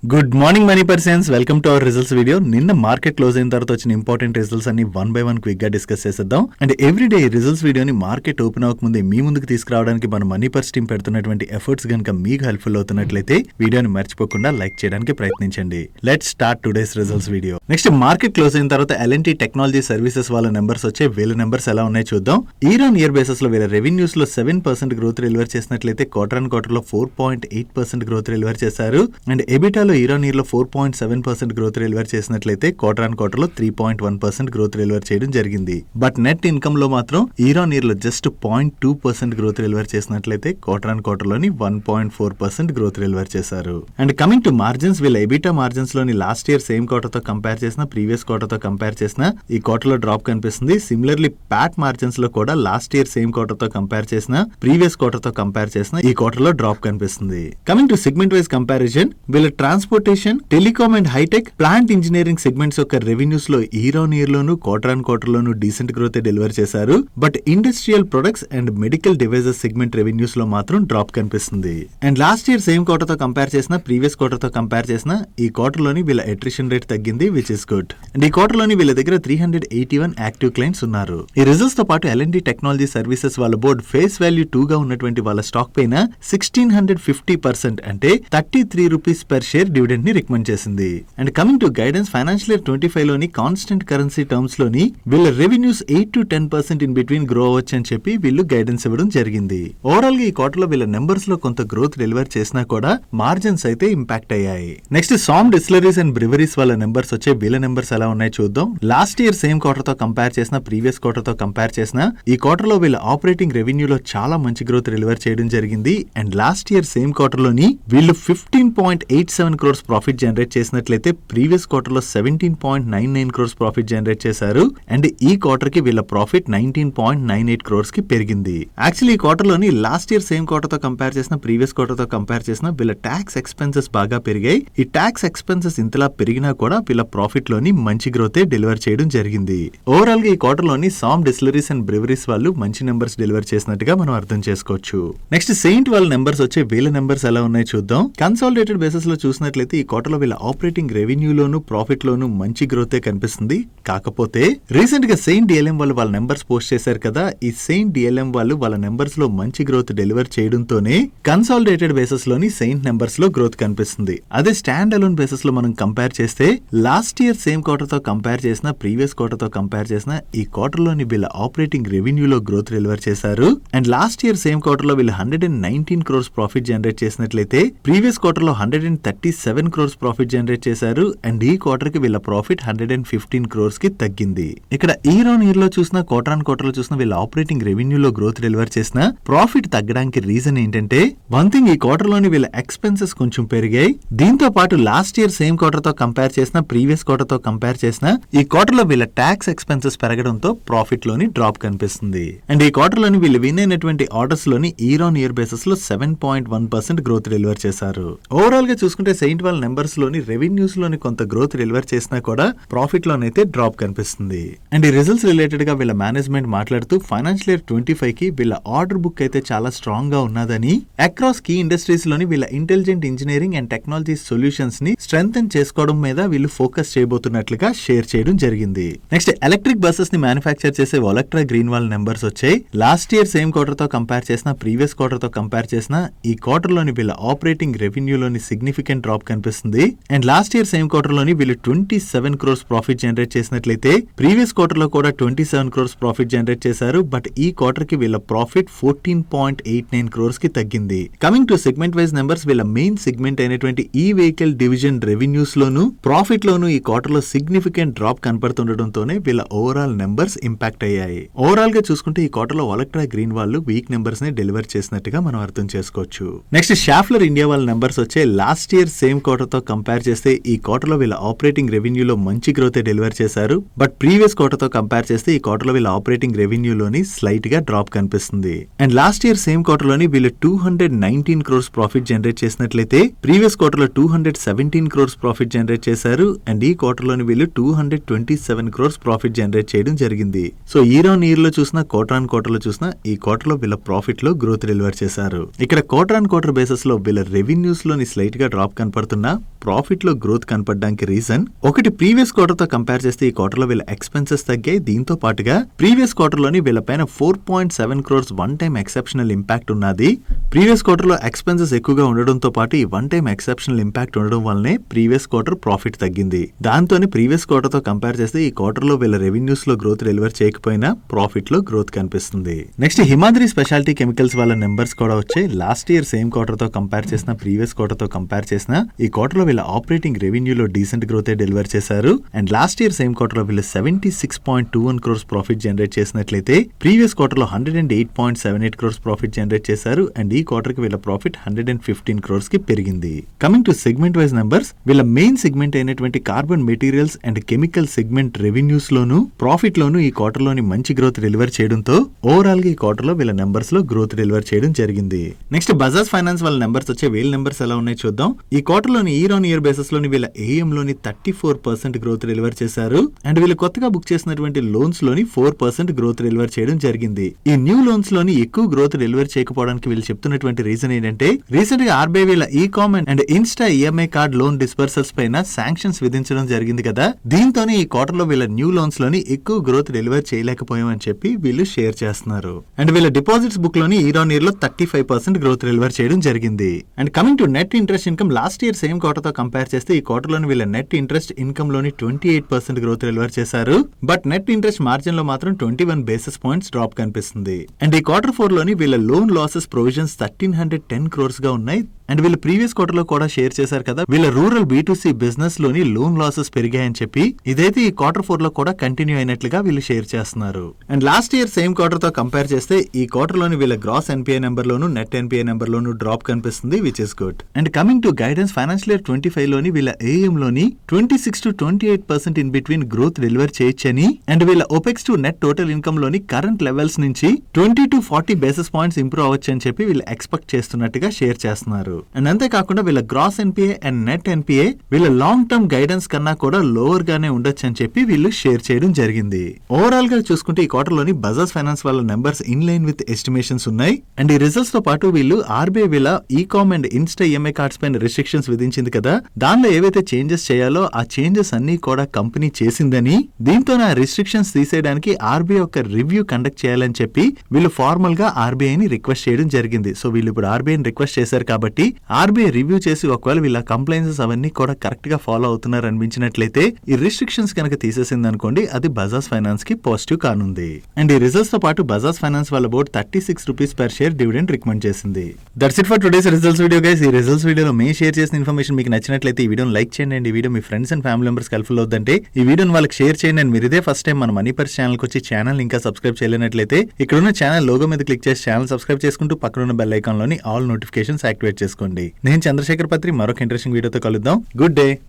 Good morning money persons, welcome to our results video. నిన్న market close అయిన తర్వాత వచ్చిన ఇంపార్టెంట్ రిజల్ట్స్ అన్ని వన్ బై వన్ క్విక్ గా డిస్కస్ చేసేద్దాం. అండ్ ఎవ్రీడే రిజల్ట్స్ వీడియోని మార్కెట్ ఓపెన్ అవ్వకముందే మీ ముందుకు తీసుకురావడానికి మన మనీ పర్స్ టీం పెడుతున్నటువంటి ఎఫర్ట్స్ గనుక మీకు హెల్ప్ఫుల్ అవుతున్నట్లయితే వీడియోని మర్చిపోకుండా లైక్ చేయడానికి ప్రయత్నించండి. Let's start today's results video. Next market close అయిన తర్వాత L&T టెక్నాలజీ సర్వీసెస్ వాళ్ళ నెంబర్స్ వచ్చే, వీళ్ళ నెంబర్స్ ఎలా ఉన్నాయి చూద్దాం. ఇయర్ ఆన్ ఇయర్ బేసిస్ లో వీళ్ళ రెవెన్యూస్ లో 7% గ్రోత్ డెలివర్ చేసినట్లయితే క్వార్టర్ ఆన్ క్వార్టర్ లో 4.8% గ్రోత్ డెలివర్ చేశారు. అండ్ ఎబిటాలో ఇయర్ ఆన్ ఇయర్ లో 4.7% గ్రోత్ డెలివర్ చేసినట్లయితే క్వార్టర్ ఆన్ క్వార్టర్ లో 3.1% గ్రోత్ డెలివర్ చేయడం జరిగింది. బట్ నెట్ ఇన్కమ్ లో మాత్రం ఇయర్ ఆన్ ఇయర్ లో జస్ట్ 0.2% గ్రోత్ డెలివర్ చేసినట్లయితే క్వార్టర్ ఆన్ క్వార్టర్ లోని 1.4% గ్రోత్ డెలివర్ చేశారు. అండ్ కమింగ్ టు మార్జిన్స్, వీళ్ళ ఎబిటా మార్జిన్స్ లోని లాస్ట్ ఇయర్ సేమ్ క్వార్టర్ తో కంపేర్ చేసిన, ప్రీవియస్ క్వార్టర్ తో కంపేర్ చేసిన ఈ క్వార్టర్ లో డ్రాప్ కనిపిస్తుంది. సిమిలర్లీ ప్యాట్ మార్జిన్స్ లో కూడా లాస్ట్ ఇయర్ సేమ్ క్వార్టర్ తో కంపేర్ చేసిన, ప్రీవియస్ క్వార్టర్ తో కంపేర్ చేసిన ఈ క్వార్టర్ లో డ్రాప్ కనిపిస్తుంది. Coming to segment wise comparison, వీళ్ళ transportation, telecom and hitech, plant engineering segments యొక్క రెవెన్యూస్ లో ఇయర్ ఆన్ ఇయర్ లోను క్వార్టర్ ఆన్ క్వార్టర్ లోను డీసెంట్ గ్రోత్ డెలివర్ చేశారు. But industrial products and medical devices segment revenues లో మాత్రం drop కనిపిస్తుంది. And last year same quarter తో compare చేసిన, ప్రీవియస్ క్వార్టర్ తో కంపేర్ చేసిన ఈ క్వార్టర్ లోని వీళ్ళ అట్రిషన్ రేట్ తగ్గింది, విచ్ ఇస్ గుడ్. అండ్ ఈ క్వార్టర్ లోని వీళ్ళ దగ్గర 381 యాక్టివ్ క్లయింట్స్ ఉన్నారు. ఈ రిజల్ట్స్ తో పాటు L&T టెక్నాలజీ సర్వీసెస్ వాళ్ళ బోర్డ్ ఫేస్ వాల్యూ 2 గా ఉన్నటువంటి వాళ్ళ స్టాక్ పైన 1650% అంటే 33 రూపీస్ పర్ షేర్ డివిడెండ్ ని రికమెండ్ చేసింది. And coming to guidance, financial year 25 లోని కాన్స్టెంట్ కరెన్సీ టర్మ్స్ లోని వీళ్ళ revenues 8 to 10% in between grow అవ్వచ్చు అని చెప్పి వీళ్ళు గైడెన్స్ ఇవ్వడం జరిగింది. ఓవరాల్ గా ఈ క్వార్టర్ లో వీళ్ళ నెంబర్స్ లో కొంత గ్రోత్ డెలివర్ చేసినా కూడా మార్జిన్స్ అయితే ఇంపాక్ట్ అయ్యాయి. Next Som distilleries and breweries వాళ్ళ నెంబర్స్ వచ్చే, వీళ్ళ నెంబర్స్ ఎలా ఉన్నాయి చూద్దాం. లాస్ట్ ఇయర్ సేమ్ క్వార్టర్ తో కంపేర్ చేసిన, ప్రీవియస్ క్వార్టర్ తో కంపేర్ చేసిన ఈ క్వార్టర్ లో వీళ్ళ ఆపరేటింగ్ రెవెన్యూలో చాలా మంచి గ్రోత్ డెలివర్ చేయడం జరిగింది. And last year same quarter లోని వీళ్ళు 15.87 crores ప్రాఫిట్ జనరేట్ చేసినట్లయితే ప్రీవియస్ క్వార్టర్ లో 17.99 crores ప్రాఫిట్ జనరేట్ చేశారు. అండ్ ఈ క్వార్టర్ కి వీళ్ళ ప్రాఫిట్ 19.98 crores కి పెరిగింది. యాక్చువల్లీ ఈ క్వార్టర్ లోని లాస్ట్ ఇయర్ సేమ్ క్వార్టర్ తో కంపేర్ చేసిన, ప్రీవియస్ క్వార్టర్ తో కంపేర్ చేసిన వీళ్ళ ట్యాక్స్ ఎక్స్పెన్సెస్ బాగా పెరిగాయి. ఈ ట్యాక్స్ ఎక్స్పెన్సెస్ ఇంతలా పెరిగినా కూడా వీళ్ళ ప్రాఫిట్ లోని మంచి గ్రోత్ డెలివర్ చేయడం జరిగింది. ఓవరాల్ గా ఈ క్వార్టర్ లోని సామ్ డిస్టిలరీస్ అండ్ బ్రివరీస్ వాళ్ళు మంచి నెంబర్స్ డెలివర్ చేసినట్టుగా మనం అర్థం చేసుకోవచ్చు. నెక్స్ట్ సెయింట్ వాళ్ళ నెంబర్స్ వచ్చే, వీళ్ళ నెంబర్స్ ఎలా ఉన్నాయి చూద్దాం. కన్సాలిడేటెడ్ బేసిస్ లో చూసినట్లయితే ఈ క్వార్టర్ లో వీళ్ళ ఆపరేటింగ్ రెవెన్యూలోను ప్రాఫిట్ లోను మంచి గ్రోతే కనిపిస్తుంది. కాకపోతే రీసెంట్ గా సెయింట్ డిఎల్ఎం వాళ్ళు వాళ్ళ నెంబర్స్ పోస్ట్ చేశారు కదా, ఈ సెయింట్ డిఎల్ఎం వాళ్ళు వాళ్ళ నెంబర్స్ లో మంచి గ్రోత్ డెలివర్ చేయడంతోనే కన్సాలిడేటెడ్ బేసిస్ లోని సెయింట్ నెంబర్స్ లో గ్రోత్ కనిపిస్తుంది. అదే స్టాండ్ అలోన్ బేసిస్ లో మనం కంపేర్ చేస్తే లాస్ట్ ఇయర్ సేమ్ క్వార్టర్ తో కంపేర్ చేసిన, ప్రీవియస్ క్వార్టర్ తో కంపేర్ చేసిన ఈ క్వార్టర్ లోని వీళ్ళ ఆపరేటింగ్ రెవెన్యూలో గ్రోత్ డెలివర్ చేశారు. And last year same quarter లో వీళ్ళు 119 crores ప్రాఫిట్ జనరేట్ చేసినట్లయితే ప్రీవియస్ క్వార్టర్ లో 137 crores ప్రాఫిట్ జనరేట్ చేశారు. అండ్ ఈ క్వార్టర్ కి వీళ్ళ ప్రాఫిట్ 115 crores కి తగ్గింది. ఇక్కడ ఇయర్ ఆన్ ఇయర్ లో చూసిన, క్వార్టర్ ఆన్ క్వార్టర్ లో చూసిన వీళ్ళ ఆపరేటింగ్ రెవెన్యూలో గ్రోత్ డెలివర్ చేసిన ప్రాఫిట్ తగ్గడానికి రీజన్ ఏంటంటే, వన్ థింగ్ ఈ క్వార్టర్ లోని వీళ్ళ ఎక్స్పెన్సెస్ కొంచెం పెరిగాయి. దీంతో పాటు లాస్ట్ ఇయర్ సేమ్ క్వార్టర్ తో కంపేర్ చేసిన, ప్రీవియస్ క్వార్టర్ తో కంపేర్ చేసిన ఈ క్వార్టర్ లో వీళ్ళ ట్యాక్స్ ఎక్స్పెన్సెస్ పెరగడంతో ప్రాఫిట్ లోని డ్రాప్ కనిపిస్తుంది. అండ్ ఈ క్వార్టర్ లోని వీళ్ళు విన్ అయినటువంటి ఆర్డర్స్ లోని ఇయర్ ఆన్ ఇయర్ బేసిస్ లో 7.1% గ్రోత్ డెలివర్ చేశారు. ఓవరాల్ గా చూసుకుంటే సెయింట్ వాళ్ళ నెంబర్స్ లోని రెవెన్యూస్ లోని కొంత గ్రోత్ డెలివర్ చేసినా కూడా ప్రాఫిట్ లోనైతే డ్రాప్ కనిపిస్తుంది. అండ్ ఈ రిజల్ట్స్ రిలేటెడ్ గా వీళ్ళ మేనేజ్మెంట్ మాట్లాడుతూ ఫైనాన్షియల్ ఇయర్ 25 కి వీళ్ళ ఆర్డర్ బుక్ అయితే చాలా స్ట్రాంగ్ గా ఉన్నదని, అక్రాస్ కీ ఇండస్ట్రీస్ లోని వీళ్ళ intelligent engineering and technology solutions ని స్ట్రెంథెన్ చేసుకోవడం మీద వీళ్ళు ఫోకస్ చేయబోతున్నట్లుగా షేర్ చేయడం జరిగింది. నెక్స్ట్ ఎలక్ట్రిక్ బస్సెస్ ని మ్యానుఫ్యాక్చర్ చేసే వోలక్ట్రా గ్రీన్ వాళ్ళ నెంబర్స్ వచ్చాయి. లాస్ట్ ఇయర్ సేమ్ క్వార్టర్ తో కంపేర్ చేసిన, ప్రీవియస్ క్వార్టర్ తో కంపేర్ చేసిన ఈ క్వార్టర్ లోని వీళ్ళ ఆపరేటింగ్ రెవెన్యూలోని సిగ్నిఫికెంట్ డ్రాప్ కనిపిస్తుంది. And last year same quarter లోని వీళ్ళు 27 crores ప్రాఫిట్ జనరేట్ చేసినట్లయితే ప్రీవియస్ క్వార్టర్ లో కూడా 27 crores ప్రాఫిట్ జనరేట్ చేశారు. బట్ ఈ క్వార్టర్ కి వీళ్ళ ప్రాఫిట్ 14.89 crores కి తగ్గింది. Coming to segment wise numbers, వీళ్ళ మెయిన్ సెగ్మెంట్ అయినటువంటి ఈ వెహికల్ డివిజన్ రెవెన్యూస్ లోను ప్రాఫిట్ లోను ఈ క్వార్టర్ లో సిగ్నిఫికెంట్ డ్రాప్ కనపడుతుండటంతోనే వీళ్ళ ఓవరాల్ నెంబర్స్ ఇంపాక్ట్ అయ్యాయి. ఓవరాల్ గా చూసుకుంటే ఈ క్వార్టర్ లో వోలక్ట్రా గ్రీన్ వాళ్ళు వీక్ నెంబర్స్ ని డెలివర్ చేసినట్టుగా మనం అర్థం చేసుకోవచ్చు. నెక్స్ట్ షాఫ్లర్ ఇండియా వాళ్ళ నెంబర్స్ వచ్చే, లాస్ట్ ఇయర్ సేమ్ క్వార్టర్ తో కంపేర్ చేస్తే ఈ క్వార్టర్ లో వీళ్ళ ఆపరేటింగ్ రెవెన్యూలో మంచి గ్రోత్ డెలివర్ చేశారు. బట్ ప్రీవియస్ క్వార్టర్ తో కంపేర్ చేస్తే ఈ క్వార్టర్ లో వీళ్ళ ఆపరేటింగ్ రెవెన్యూలోని స్లైట్ గా డ్రాప్ కనిపిస్తుంది. And last year same quarter లోని వీళ్ళు 219 crores ప్రాఫిట్ జనరేట్ చేసినట్లయితే ప్రీవియస్ క్వార్టర్ లో 217 crores ప్రాఫిట్ జనరేట్ చేశారు. అండ్ ఈ క్వార్టర్ లోని వీళ్ళు 227 crores ప్రాఫిట్ జనరేట్ చేయడం జరిగింది. సో ఇయర్ ఆన్ ఇయర్ లో చూసినా, క్వార్టర్ ఆన్ క్వార్టర్ లో చూసినా ఈ క్వార్టర్ లో వీళ్ళ ప్రాఫిట్ లో గ్రోత్ డెలివర్ చేశారు. ఇక్కడ క్వార్టర్ ఆన్ క్వార్టర్ బేసిస్ లో వీళ్ళ రెవెన్యూస్ లోని స్లైట్ గా డ్రాప్ కనపడుతున్నా ప్రాఫిట్ లో గ్రోత్ కనపడడానికి రీజన్ ఒకటి ప్రీవియస్ క్వార్టర్ తో కంపేర్ చేస్తే ఈ క్వార్టర్ లో వీళ్ళ ఎక్స్పెన్సెస్ తగ్గాయి. దీంతో పాటుగా ప్రీవియస్ క్వార్టర్ లోని వీళ్ళ పైన 4.7 crores one time exceptional impact ఉన్నది. ప్రీవియస్ క్వార్టర్ లో ఎక్స్పెన్సెస్ ఎక్కువగా ఉండడంతో పాటు ఈ వన్ టైమ్ ఎక్సెప్షనల్ ఇంపాక్ట్ ఉండడం వల్లనే ప్రీవియస్ క్వార్టర్ ప్రాఫిట్ తగ్గింది. దాంతోనే ప్రీవియస్ క్వార్టర్ తో కంపేర్ చేస్తే ఈ క్వార్టర్ లో వీళ్ళ రెవెన్యూస్ లో గ్రోత్ డెలివర్ చేయకపోయినా ప్రాఫిట్ లో గ్రోత్ కనిపిస్తుంది. నెక్స్ట్ హిమాద్రి స్పెషాలిటీ కెమికల్స్ వాళ్ళ నెంబర్స్ కూడా వచ్చాయి. లాస్ట్ ఇయర్ సేమ్ క్వార్టర్ తో కంపేర్ చేసిన ప్రీవియస్ క్వార్టర్ తో కంపేర్ చేసిన ఈ క్వార్టర్ లో వీళ్ళ ఆపరేటింగ్ రెవెన్యూలో డీసెంట్ గ్రోత్ డెలివర్ చేశారు. And last year same quarter లో వీళ్ళు 76.21 crores ప్రాఫిట్ జనరేట్ చేసినట్లయితే ప్రీవియస్ క్వార్టర్ లో 108.78 crores ప్రాఫిట్ జనరేట్ చేశారు. అండ్ ఈ క్వార్టర్ కి వీళ్ళ ప్రాఫిట్ 115 crores కి పెరిగింది. Coming to segment wise numbers, వీళ్ళ మెయిన్ సెగ్మెంట్ అయినటువంటి carbon materials and chemical segment revenues లోను ప్రాఫిట్ లోను ఈ క్వార్టర్ లోని మంచి గ్రోత్ డెలివర్ చేయడంతో ఓవరాల్ గా ఈ క్వార్టర్ లో వీళ్ళ నెంబర్స్ లో గ్రోత్ డెలివర్ చేయడం జరిగింది. నెక్స్ట్ బజాజ్ ఫైనాన్స్ వాళ్ళ నెంబర్స్ వచ్చే వీళ్ళ నెంబర్స్ ఎలా ఉన్నాయి చూద్దాం. ఈ క్వార్టర్ లోని ఇయర్ ఆన్ ఇయర్ బేసిస్ లోని వీళ్ళ ఏఎం లోని 34% గ్రోత్ డెలివర్ చేశారు. అండ్ వీళ్ళు కొత్తగా బుక్ చేసినటువంటి లోన్స్ లోని 4% గ్రోత్ డెలివర్ చేయడం జరిగింది. ఈ న్యూ లోన్స్ లోని ఎక్కువ గ్రోత్ డెలివర్ చేయకపోవడానికి వీళ్ళు చెప్తున్నటువంటి రీజన్ ఏంటంటే రీసెంట్ గా ఆర్బీఐ వీళ్ళ ecom and Insta EMI card loan disbursals పైన శాంక్షన్స్ విధించడం జరిగింది కదా. దీంతోనే ఈ క్వార్టర్ లో వీళ్ళ న్యూ లోన్స్ లోని ఎక్కువ గ్రోత్ డెలివర్ చేయలేకపోయామని చెప్పి వీళ్ళు షేర్ చేస్తున్నారు. అండ్ వీళ్ళ డిపాజిట్స్ బుక్ లోని ఇయర్ ఆన్ ఇయర్ లో 35% గ్రోత్ డెలివర్ చేయడం జరిగింది. And coming to net interest income, last year same quarter తో కంపేర్ చేస్తే ఈ క్వార్టర్ లోని వీళ్ళ నెట్ ఇంట్రెస్ట్ ఇన్కమ్ లోని 28% గ్రోత్ డెలివర్ చేశారు. బట్ నెట్ ఇంట్రెస్ట్ మార్జిన్ లో మాత్రం 21 basis points డ్రాప్ కనిపిస్తుంది. అండ్ ఈ క్వార్టర్ 4 లోని వీళ్ళ లోన్ లాసెస్ ప్రొవిజన్స్ 1310 crores గా ఉన్నాయి. అండ్ వీళ్ళు ప్రీవియస్ క్వార్టర్ లో కూడా షేర్ చేశారు కదా, వీళ్ళ రూరల్ B2C బిజినెస్ లోని లోన్ లాసెస్ పెరిగాయని చెప్పి ఇదైతే ఈ క్వార్టర్ 4 లో కూడా కంటిన్యూ అయినట్లుగా వీళ్ళు షేర్ చేస్తున్నారు. And last year same quarter తో కంపేర్ చేస్తే ఈ క్వార్టర్ లోని వీళ్ళ గ్రాస్ ఎన్పిఐ నెంబర్ లోను నెట్ ఎన్పిఐ నెంబర్ లోను డ్రాప్ కనిపిస్తుంది, which is good. And coming to guidance, financial year 25 లోని వీళ్ళ ఏఎం లోని 26 to 28% in between growth deliver చేయొచ్చని అండ్ వీళ్ళ opex to net total income లోని కరెంట్ లెవెల్స్ నుంచి 20 to 40 basis points ఇంప్రూవ్ అవ్వచ్చు అని చెప్పి వీళ్ళు ఎక్స్పెక్ట్ చేస్తున్నట్టుగా షేర్ చేస్తున్నారు. అండ్ అంతేకాకుండా వీళ్ళ gross NPA and net NPA వీళ్ళ లాంగ్ టర్మ్ గైడెన్స్ కన్నా కూడా లోవర్ గానే ఉండొచ్చు అని చెప్పి వీళ్ళు షేర్ చేయడం జరిగింది. ఓవరాల్ గా చూసుకుంటే ఈ క్వార్టర్ లోని బజాజ్ ఫైనాన్స్ వాళ్ళ numbers in line with estimations ఉన్నాయి. అండ్ ఈ రిజల్ట్స్ తో పాటు వీళ్ళు ఆర్బీఐ వీళ్ళ ecom and Insta EMI cards పైన రిస్ట్రిక్షన్స్ విధించింది కదా, దానిలో ఏవైతే చేంజెస్ చేయాలో ఆ చేంజెస్ అన్ని కూడా కంపెనీ చేసిందని, దీంతో ఆ రిస్ట్రిక్షన్స్ తీసేయడానికి ఆర్బీఐ ఒక రివ్యూ కండక్ట్ చేయాలని చెప్పి వీళ్ళు ఫార్మల్ గా ఆర్బీఐని రిక్వెస్ట్ చేయడం జరిగింది. సో వీళ్ళు ఇప్పుడు ఆర్బీఐని రిక్వెస్ట్ చేశారు కాబట్టి ఆర్బీఐ రివ్యూ చేసి ఒకవేళ వీళ్ళ కంప్లైన్సెస్ అవన్నీ కూడా కరెక్ట్ గా ఫాలో అవుతున్నారు అనిపించినట్లయితే ఈ రిస్ట్రిక్షన్స్ కనుక తీసేసింది అనుకోండి, అది బజాజ్ ఫైనాన్స్ కి పాజిటివ్ కానుంది. అండ్ ఈ రిజల్ట్స్ తో పాటు బజాజ్ ఫైనాన్స్ వాళ్ళ board 36 rupees per share dividend recommend చేసింది. That's it for today's results video guys. ఈ రిజల్ట్స్ వీడియోలో మేము షేర్ చేసిన ఇన్ఫర్మేషన్ మీకు నచ్చినట్లయితే ఈ వీడియోని లైక్ చేయండి. అండ్ ఈ video me friends and family members helpful అవుతుందంటే ఈ వీడియోని వాళ్ళకి షేర్ చేయండి. అండ్ మీరు ఇదే ఫస్ట్ టైం మన మనీ పర్స్ ఛానల్ కి వచ్చి ఛానల్ ఇంకా సబ్స్క్రైబ్ చేయలేనట్లయితే ఇక్కడ ఉన్న ఛానల్ లోగో మీద క్లిక్ చేసి ఛానల్ సబ్స్క్రైబ్ చేసుకుంటూ పక్కన ఉన్న బెల్ ఐకాన్ లోని ఆల్ నోటిఫికేషన్స్ యాక్టివేట్ చేసుకోండి. నేను చంద్రశేఖర్ పత్రి మరొక ఇంట్రెస్టింగ్ వీడియోతో కలుద్దాం. Good day.